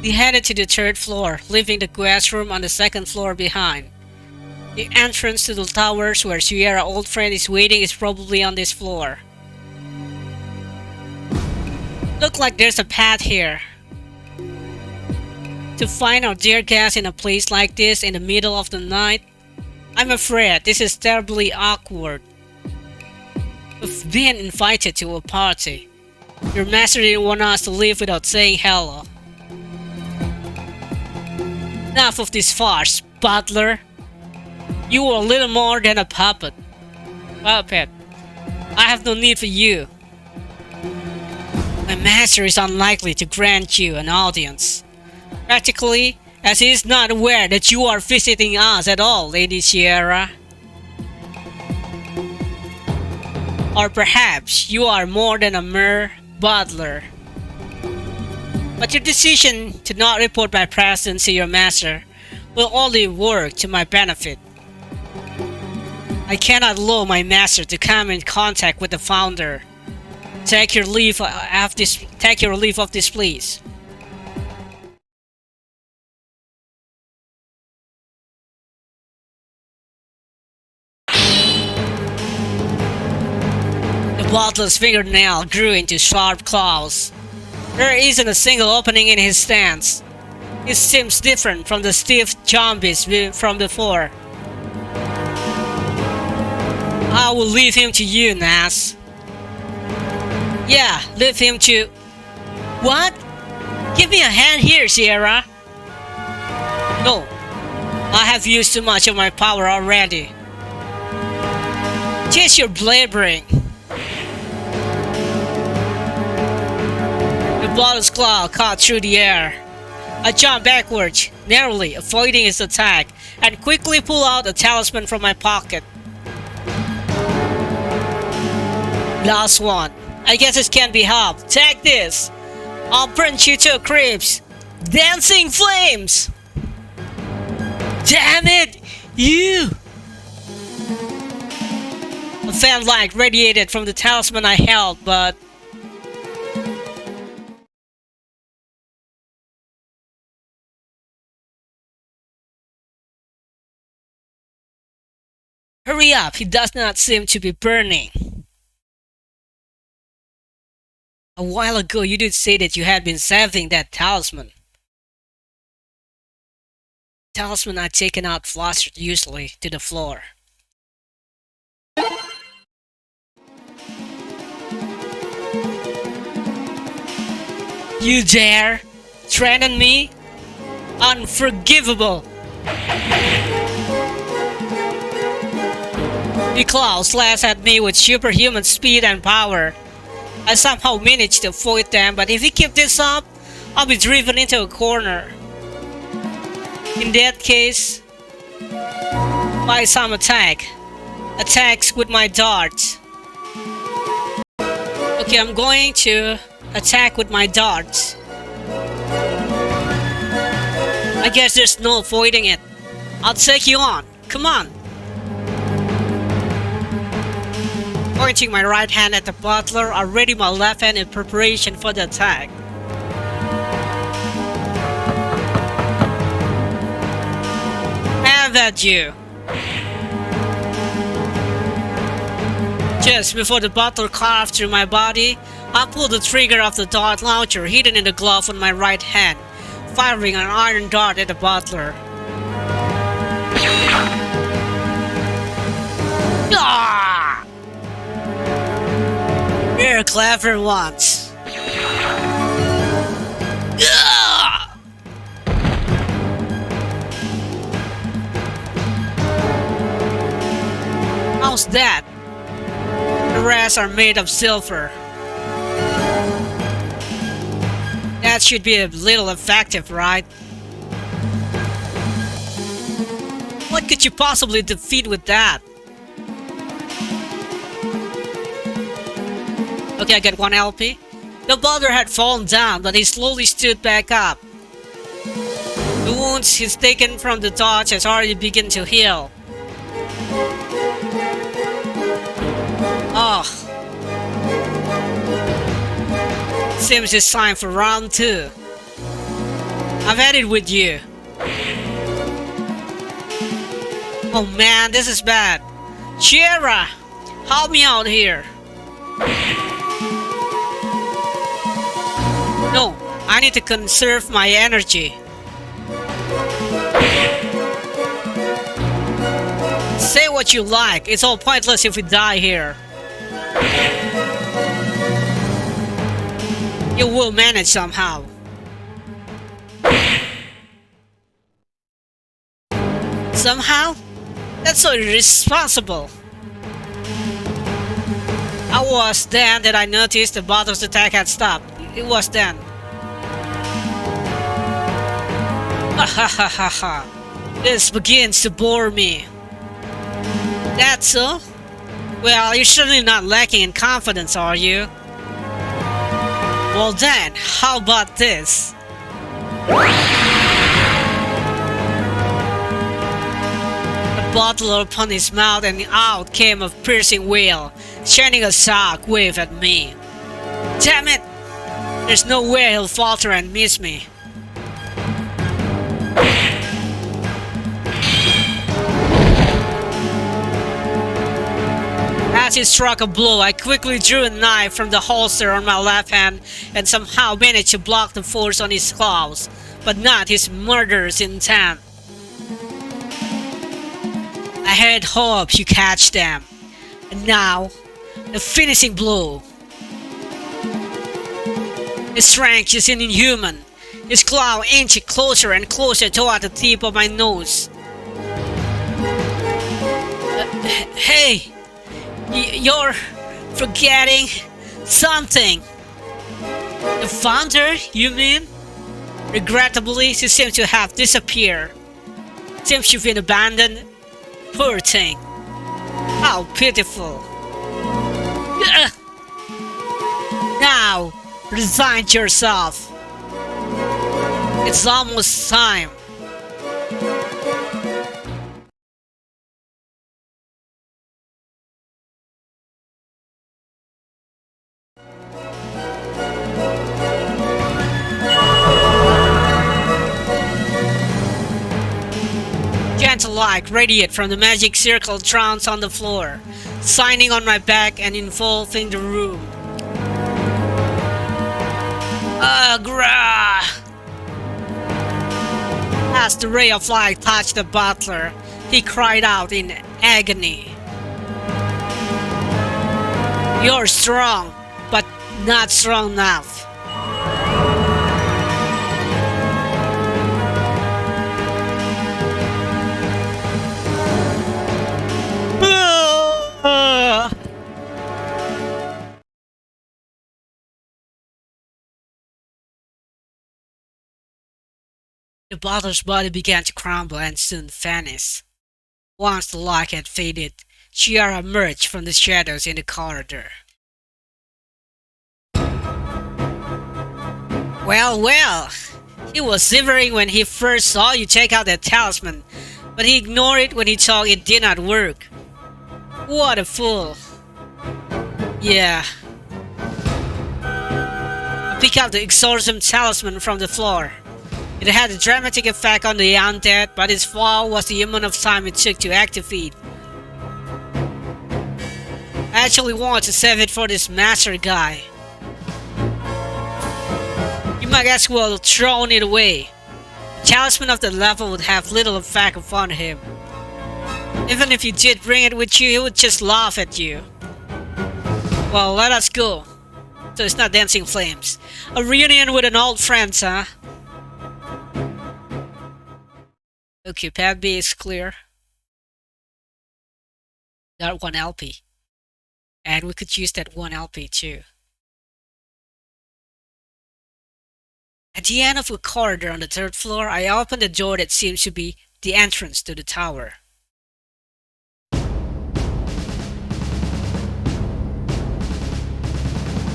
They headed to the third floor, leaving the guest room on the second floor behind. The entrance to the towers where Sierra's old friend is waiting is probably on this floor. Look like there's a path here. To find our dear guest in a place like this in the middle of the night, I'm afraid this is terribly awkward. We've been invited to a party. Your master didn't want us to leave without saying hello. Enough of this farce, butler. You are little more than a puppet. I have no need for you. My master is unlikely to grant you an audience. Practically, as he is not aware that you are visiting us at all, Lady Sierra. Or perhaps you are more than a mere butler. But your decision to not report my presence to your master will only work to my benefit. I cannot allow my master to come in contact with the founder. Take your leave of this, please. The butler's fingernail grew into sharp claws. There isn't a single opening in his stance. It seems different from the stiff zombies from before. I will leave him to you, Nas. Yeah, leave him to... What? Give me a hand here, Sierra. No, I have used too much of my power already. Just your blabbering. The bottom's claw caught through the air. I jumped backwards, narrowly avoiding his attack, and quickly pulled out a talisman from my pocket. Last one. I guess this can't be helped. Take this. I'll burn you to a crisp. Dancing flames! Damn it! You! A fan light radiated from the talisman I held, but... Hurry up, he does not seem to be burning. A while ago you did say that you had been saving that talisman. Talisman I'd taken out flustered uselessly to the floor. You dare? Threaten me? Unforgivable! The claw slashed at me with superhuman speed and power. I somehow managed to avoid them, but if we keep this up, I'll be driven into a corner. In that case, by some attacks with my darts. Okay, I'm going to attack with my darts. I guess there's no avoiding it. I'll take you on. Come on. Pointing my right hand at the butler, I ready my left hand in preparation for the attack. Have at you! Just before the butler carved through my body, I pulled the trigger of the dart launcher hidden in the glove on my right hand, firing an iron dart at the butler. Ah! You're clever ones. Ah! How's that? The rest are made of silver. That should be a little effective, right? What could you possibly defeat with that? Okay, I get 1 LP. The butler had fallen down, but he slowly stood back up. The wounds he's taken from the dodge has already begun to heal. Oh. Seems it's time for round 2. I've had it with you. Oh man, this is bad. Chiera, help me out here. No, I need to conserve my energy. Say what you like, it's all pointless if we die here. You will manage somehow. Somehow? That's so irresponsible. I was then that I noticed the bottle's attack had stopped. It was then. Ha ha ha ha ha. This begins to bore me. That's so? Well, you're certainly not lacking in confidence, are you? Well then, how about this? A bottle opened his mouth and out came a piercing wail, shining a shock wave at me. Damn it! There's no way he'll falter and miss me. As he struck a blow, I quickly drew a knife from the holster on my left hand and somehow managed to block the force on his claws, but not his murderous intent. I had hoped you catch them. And now, the finishing blow. His strength is inhuman. His claw inched closer and closer toward the tip of my nose. Hey! You're forgetting something. The founder, you mean? Regrettably, she seems to have disappeared. Seems you've been abandoned. Poor thing. How pitiful. Now, resign yourself. It's almost time. Gentle light radiate from the magic circle drowns on the floor, shining on my back and engulfing the room. Agra! As the ray of light touched the butler, he cried out in agony. You're strong, but not strong enough. The butler's body began to crumble and soon vanish. Once the light had faded, Chiara emerged from the shadows in the corridor. Well, he was shivering when he first saw you take out that talisman, but he ignored it when he thought it did not work. What a fool. Yeah. I picked up the exorcism talisman from the floor. It had a dramatic effect on the undead, but its fall was the amount of time it took to activate. I actually want to save it for this master guy. You might as well have thrown it away. The talisman of the level would have little effect upon him. Even if you did bring it with you, he would just laugh at you. Well, let us go. So it's not dancing flames. A reunion with an old friend, huh? Okay, pad B is clear. Got 1 LP. And we could use that 1 LP too. At the end of a corridor on the 3rd floor, I opened a door that seems to be the entrance to the tower.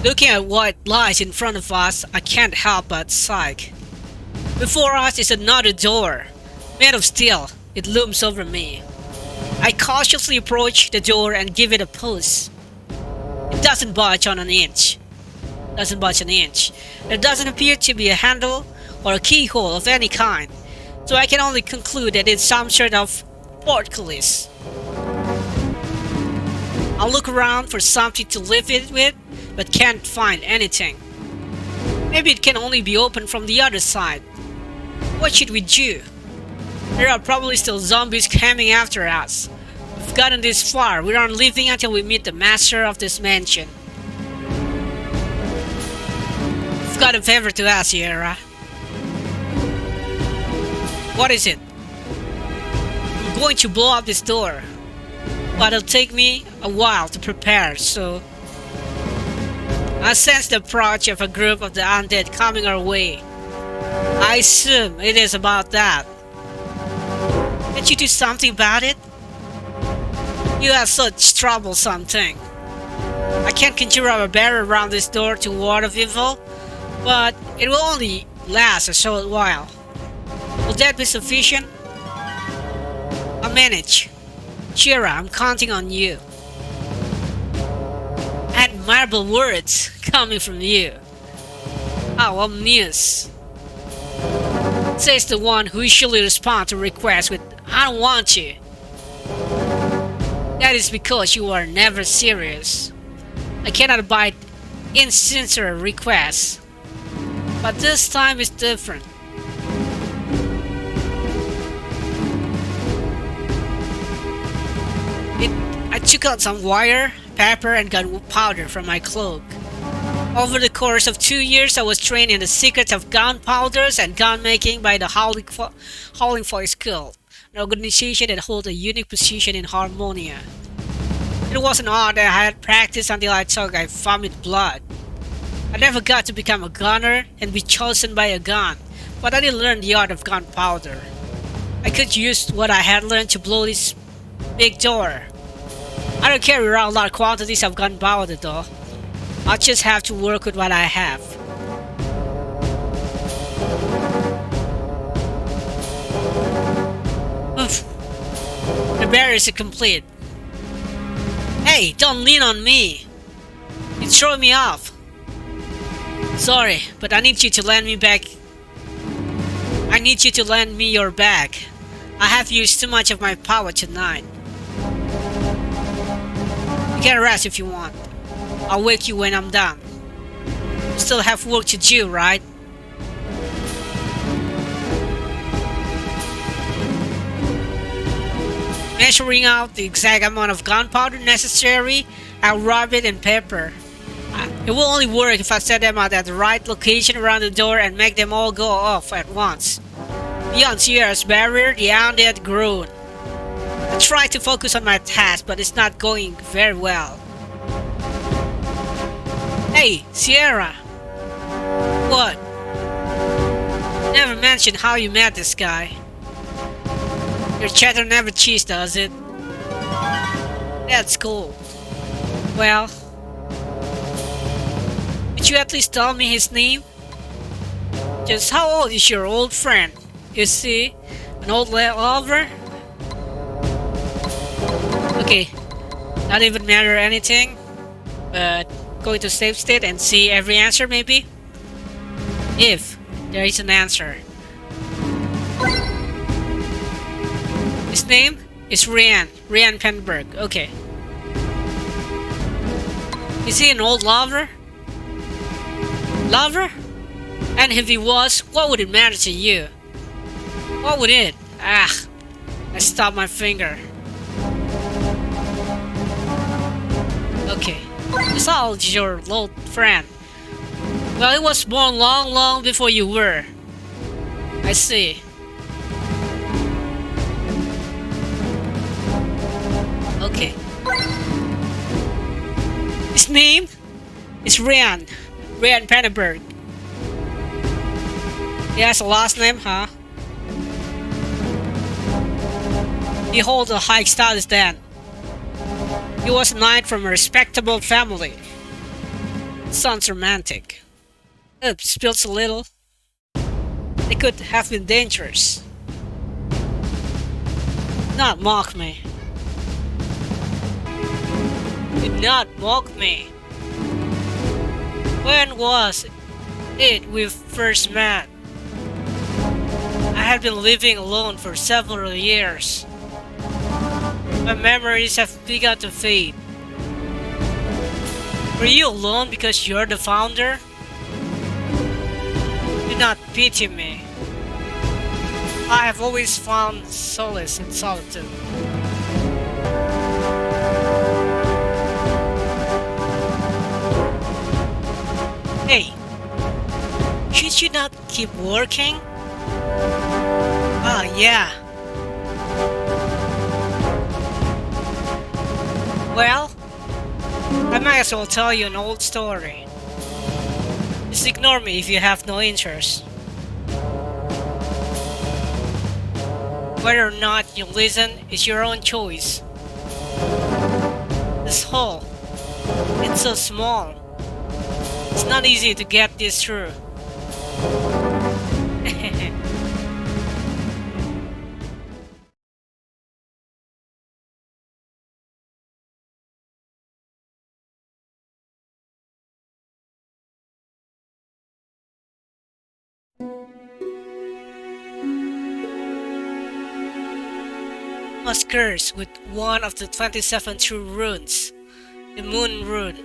Looking at what lies in front of us, I can't help but sigh. Before us is another door. Made of steel, it looms over me. I cautiously approach the door and give it a push. It doesn't budge on an inch. There doesn't appear to be a handle or a keyhole of any kind, so I can only conclude that it's some sort of portcullis. I'll look around for something to lift it with, but can't find anything. Maybe it can only be opened from the other side. What should we do? There are probably still zombies coming after us. We've gotten this far, we aren't leaving until we meet the master of this mansion. I've got a favor to ask, Sierra. What is it? I'm going to blow up this door, but it'll take me a while to prepare, so... I sense the approach of a group of the undead coming our way. I assume it is about that. Can't you do something about it? You have such troublesome thing. I can't conjure up a barrier around this door to ward off evil, but it will only last a short while. Will that be sufficient? I'll manage. Shira, I'm counting on you. Admirable words coming from you. How ominous. Says the one who usually responds to requests with I don't want you. That is because you are never serious. I cannot abide insincere requests. But this time is different. I took out some wire, paper, and gunpowder from my cloak. Over the course of 2 years, I was trained in the secrets of gunpowders and gun making by the Howling Voice Guild, an organization that holds a unique position in Harmonia. It wasn't all that I had practiced until I took a vomit blood. I never got to become a gunner and be chosen by a gun, but I did learn the art of gunpowder. I could use what I had learned to blow this big door. I don't carry around large quantities of gunpowder though. I'll just have to work with what I have. Oof. The barrier is complete. Hey, don't lean on me. You throw me off. Sorry, but I need you to lend me back. I need you to lend me your bag. I have used too much of my power tonight. You can rest if you want. I'll wake you when I'm done. You still have work to do, right? Measuring out the exact amount of gunpowder necessary, I'll rub it in paper. It will only work if I set them out at the right location around the door and make them all go off at once. Beyond Sierra's barrier, the undead groan. I try to focus on my task, but it's not going very well. Hey, Sierra! What? Never mentioned how you met this guy. Your chatter never cheats, does it? That's cool. Well, could you at least tell me his name? Just how old is your old friend? Is he an old lover? Okay, not even matter anything, but going to save state and see every answer maybe? If there is an answer. His name is Ryan Penberg. Okay. Is he an old lover? Lover? And if he was, what would it matter to you? What would it? Ah, I stopped my finger. Okay. This all is your old friend. Well, it was born long before you were. I see. Okay. His name is Ryan Penberg. He has a last name, huh? He holds a high status then. He was a knight from a respectable family. Sounds romantic. Oops, spills a little. They could have been dangerous. Do not mock me. Do not mock me. When was it we first met? had been living alone for several years. My memories have begun to fade. Were you alone because you're the founder? Do not pity me. I have always found solace in solitude. Hey, should you not keep working? Ah, yeah. Well, I might as well tell you an old story. Just ignore me if you have no interest. Whether or not you listen is your own choice. This hole, it's so small. It's not easy to get this through. I was cursed with one of the 27 true runes, the Moon Rune.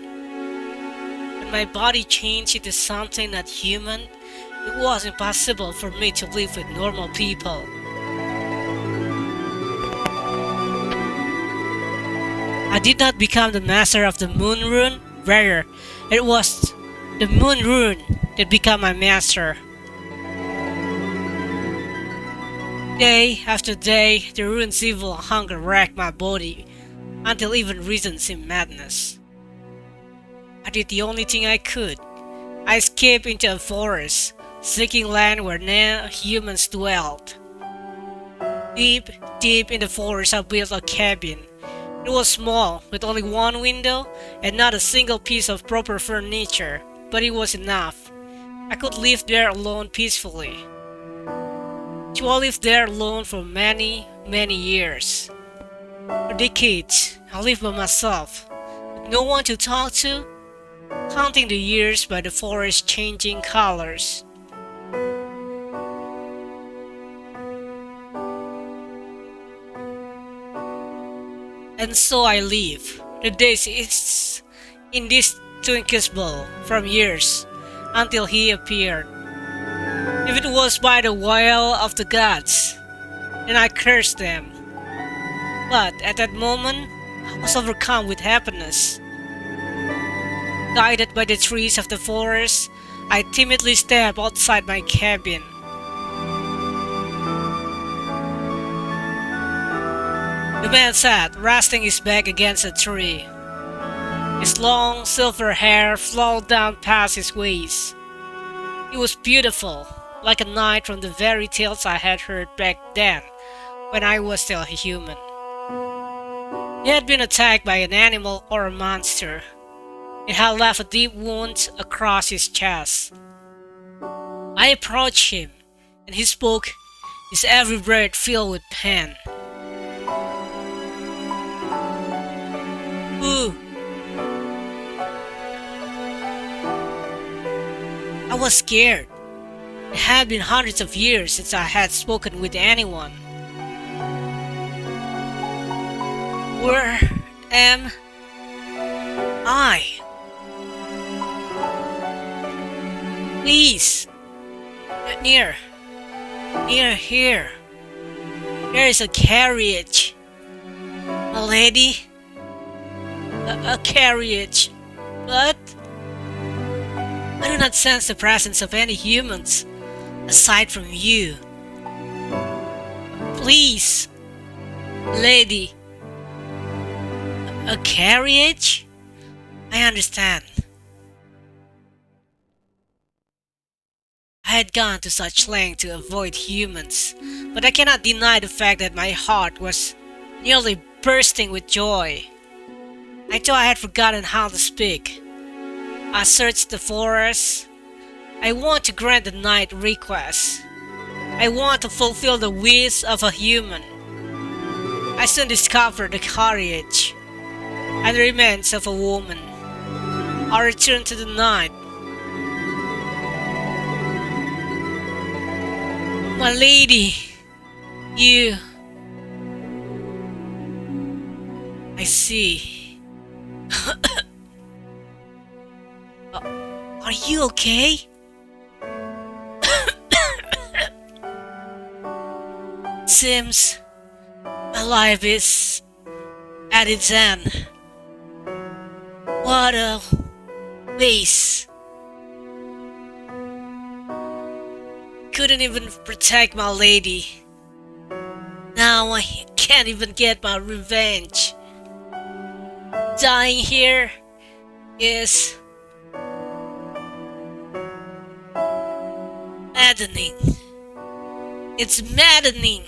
When my body changed into something not human, it was impossible for me to live with normal people. I did not become the master of the Moon Rune, rather, it was the Moon Rune that became my master. Day after day, the rune's evil hunger racked my body until even reason seemed madness. I did the only thing I could. I escaped into a forest, seeking land where no humans dwelled. Deep in the forest, I built a cabin. It was small, with only one window and not a single piece of proper furniture, but it was enough. I could live there alone peacefully. So I lived there alone for many years. For decades, I lived by myself, with no one to talk to, counting the years by the forest's changing colors. And so I live. The days is indistinguishable from years until he appeared. If it was by the will of the gods, then I cursed them. But at that moment, I was overcome with happiness. Guided by the trees of the forest, I timidly stepped outside my cabin. The man sat, resting his back against a tree. His long silver hair flowed down past his waist. He was beautiful, like a knight from the very tales I had heard back then, when I was still a human. He had been attacked by an animal or a monster. It had left a deep wound across his chest. I approached him, and he spoke, his every word filled with pain. Ooh. I was scared. It had been hundreds of years since I had spoken with anyone. Where am I? Please, near here. There is a carriage. A lady? A carriage. But I do not sense the presence of any humans aside from you. Please, lady. A carriage? I understand. I had gone to such length to avoid humans, but I cannot deny the fact that my heart was nearly bursting with joy. I thought I had forgotten how to speak. I searched the forest. I want to grant the knight request. I want to fulfill the wish of a human. I soon discovered the carriage and the remains of a woman. I returned to the night. My lady, you... I see. Are you okay? Seems my life is at its end. What a waste. Couldn't even protect my lady. Now I can't even get my revenge. Dying here is maddening. It's maddening.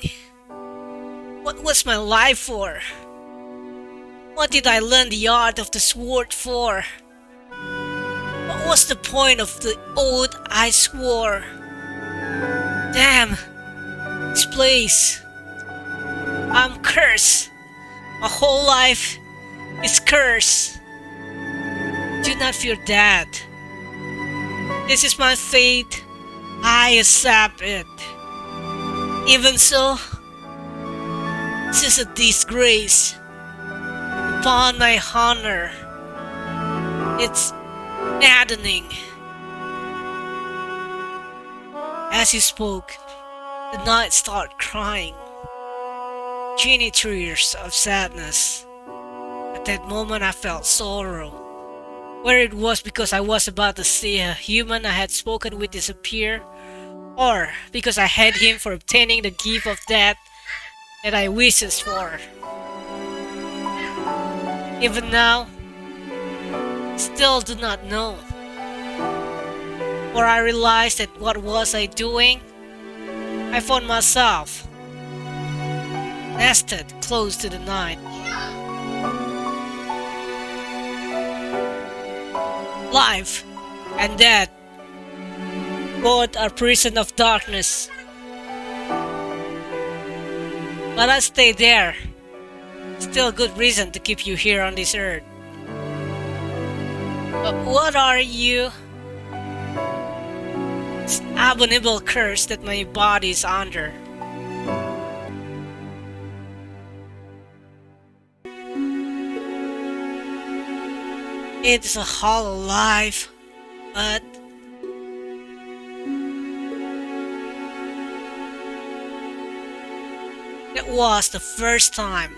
What was my life for? What did I learn the art of the sword for? What was the point of the oath I swore? Damn, this place. I'm cursed. My whole life is cursed. Do not fear that. This is my fate. I accept it. Even so, this is a disgrace upon my honor. It's maddening. As he spoke, the knight started crying. 20 tears of sadness. At that moment I felt sorrow. Whether it was because I was about to see a human I had spoken with disappear, or because I had him for obtaining the gift of death that I wishes for. Even now, still do not know. For I realized that what was I doing? I found myself nested close to the night. Life and death, both are prison of darkness. But I stay there. Still a good reason to keep you here on this earth. But what are you? This abominable curse that my body is under. It's a hollow life, but it was the first time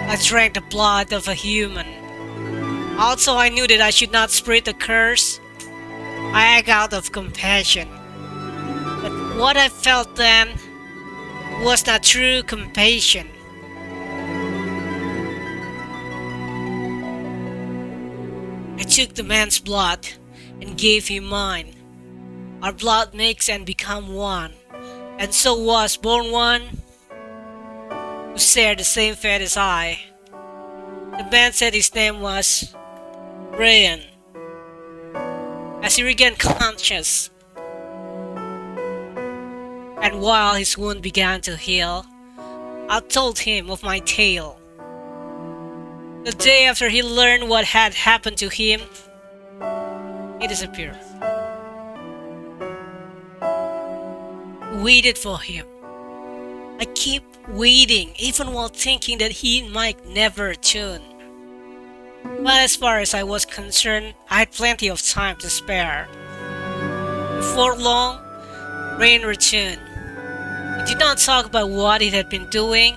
I drank the blood of a human. Also, I knew that I should not spread the curse. I act out of compassion. But what I felt then was not true compassion. I took the man's blood and gave him mine. Our blood makes and become one, and so was born one who shared the same fate as I. The man said his name was Barē. As he regained consciousness, and while his wound began to heal, I told him of my tale. The day after he learned what had happened to him, he disappeared. I waited for him. I kept waiting, even while thinking that he might never return. But as far as I was concerned, I had plenty of time to spare. Before long, Rain returned. He did not talk about what he had been doing,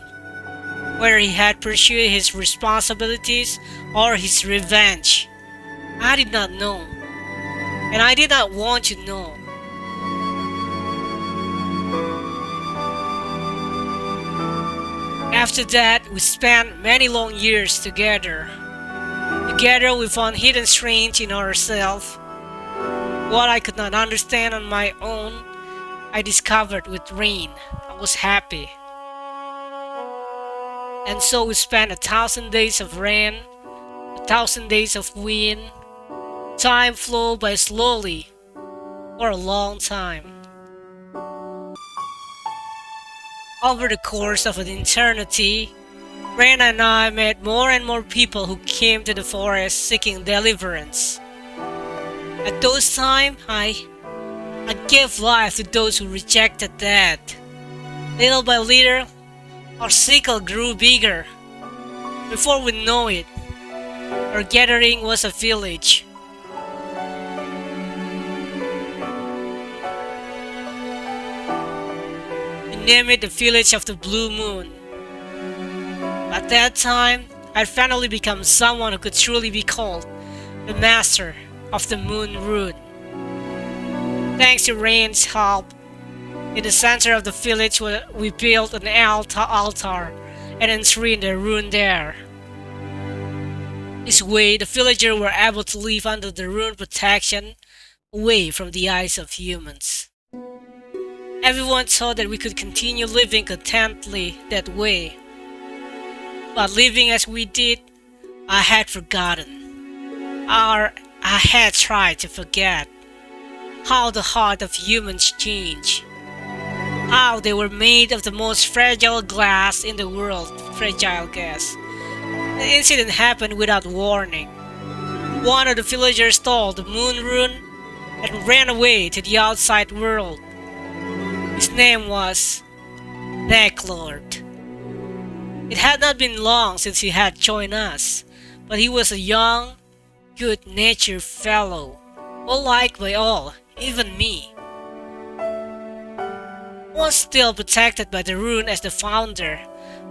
whether he had pursued his responsibilities or his revenge. I did not know, and I did not want to know. After that, we spent many long years together. Together we found hidden strength in ourselves. What I could not understand on my own, I discovered with Rain. I was happy. And so we spent 1,000 days of rain, 1,000 days of wind. Time flew by slowly for a long time. Over the course of an eternity, Rain and I met more and more people who came to the forest seeking deliverance. At those times, I I gave life to those who rejected that. Little by little, our circle grew bigger. Before we know it, our gathering was a village. We named it the Village of the Blue Moon. At that time, I'd finally become someone who could truly be called the Master of the Moon Rune. Thanks to Rain's help, in the center of the village we built an altar and enshrined the rune there. This way, the villagers were able to live under the rune protection, away from the eyes of humans. Everyone thought that we could continue living contentedly that way. But living as we did, I had forgotten. I had tried to forget how the heart of humans change. How they were made of the most fragile glass in the world, fragile glass. The incident happened without warning. One of the villagers stole the moon rune and ran away to the outside world. His name was Necklord. It had not been long since he had joined us, but he was a young, good-natured fellow, well liked by all, even me. Was still protected by the rune as the founder,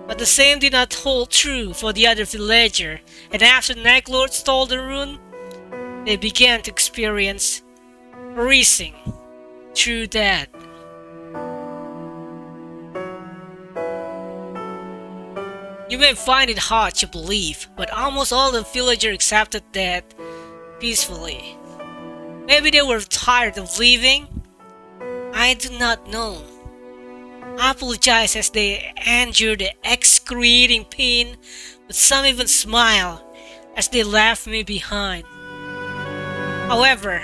but the same did not hold true for the other villager, and after Necklord stole the rune, they began to experience freezing through that. You may find it hard to believe, but almost all the villagers accepted that peacefully. Maybe they were tired of living? I do not know. I apologize as they endured the excruciating pain, but some even smiled as they left me behind. However,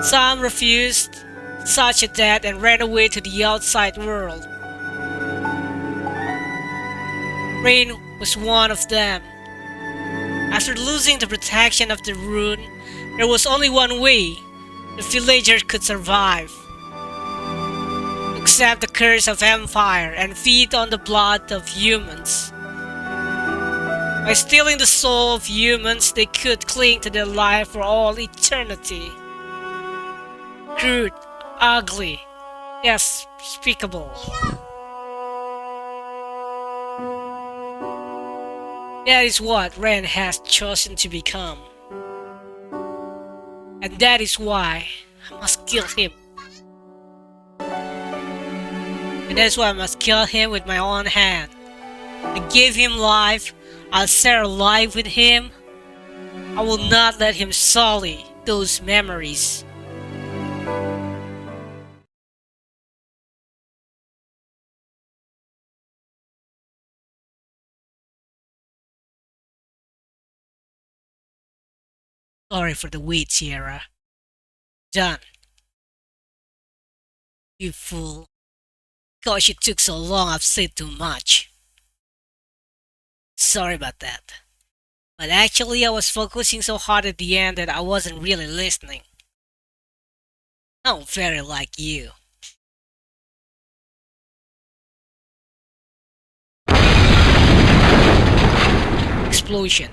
some refused such a death and ran away to the outside world. Rain was one of them. After losing the protection of the rune, there was only one way the villagers could survive. Accept the curse of empire and feed on the blood of humans. By stealing the soul of humans, they could cling to their life for all eternity. Crude, ugly, despicable. That is what Ren has chosen to become. And that is why I must kill him. And that's why I must kill him with my own hand. I gave him life, I'll share life with him. I will not let him sully those memories. Sorry for the wait, Sierra. Done. You fool. Gosh, it took so long, I've said too much. Sorry about that. But actually, I was focusing so hard at the end that I wasn't really listening. I'm very like you. Explosion.